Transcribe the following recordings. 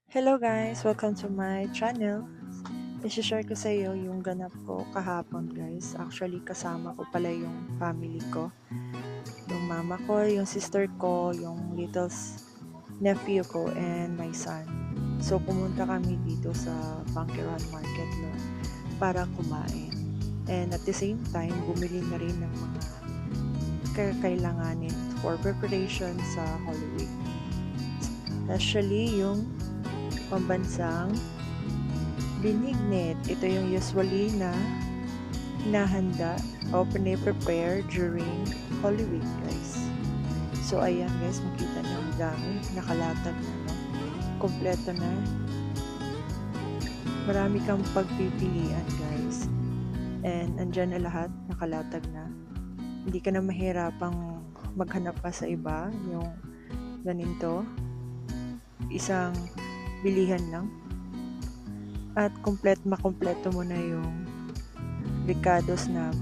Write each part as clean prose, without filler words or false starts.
Hello guys! Welcome to my channel. I-share ko sa iyo yung ganap ko kahapon guys. Actually kasama ko pala yung family ko. Yung mama ko, yung sister ko, yung little nephew ko, and my son. So pumunta kami dito sa Bangkeran Market para kumain. And at the same time, bumili na rin ng mga kakailanganin for preparation sa Holy Week. Especially yung pambansang binignit. Ito yung usually na hinahanda o prepare during Holy Week guys. So ayan guys, makita nyo ang dami, nakalatag na, no? Kompleto na. Marami kang pagpipilian guys. And andyan na lahat, nakalatag na. Hindi ka na mahirapang maghanap pa sa iba, yung ganito. Isang bilihan lang. At makompleto mo na yung ricados na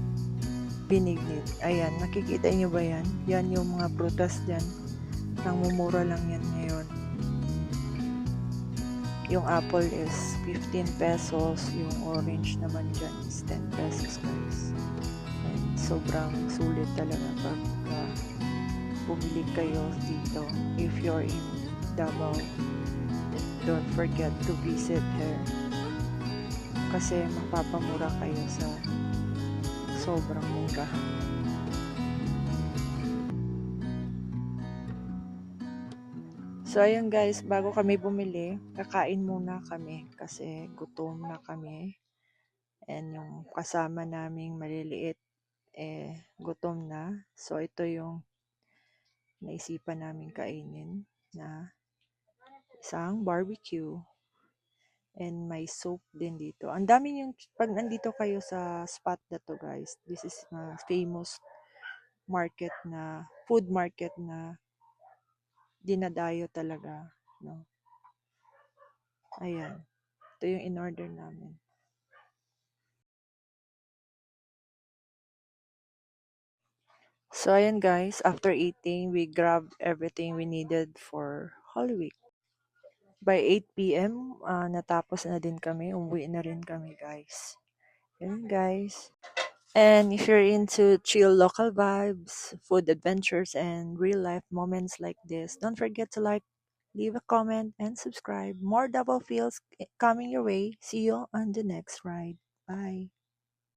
binignit. Ayan, nakikita nyo ba yan? Yan yung mga prutas dyan. Nangmumura lang yan ngayon. Yung apple is 15 pesos. Yung orange naman dyan is 10 pesos guys. And sobrang sulit talaga pag bumili kayo dito. If you're in Davao, don't forget to visit her. Kasi mapapamura kayo sa sobrang mura. So ayun guys, bago kami bumili, kakain muna kami kasi gutom na kami. And yung kasama naming maliliit gutom na. So ito yung naisipan namin kainin na isang barbecue. And may soup din dito. Ang dami yung, pag nandito kayo sa spot na to guys, this is a famous market na, food market na dinadayo talaga, no? Ayan. Ito yung in-order namin. So ayan guys, after eating, we grabbed everything we needed for Holy Week. By 8 p.m., natapos na din kami. Umuwi na rin kami guys. Ayan guys. And if you're into chill local vibes, food adventures, and real life moments like this, don't forget to like, leave a comment, and subscribe. More double feels coming your way. See you on the next ride. Bye.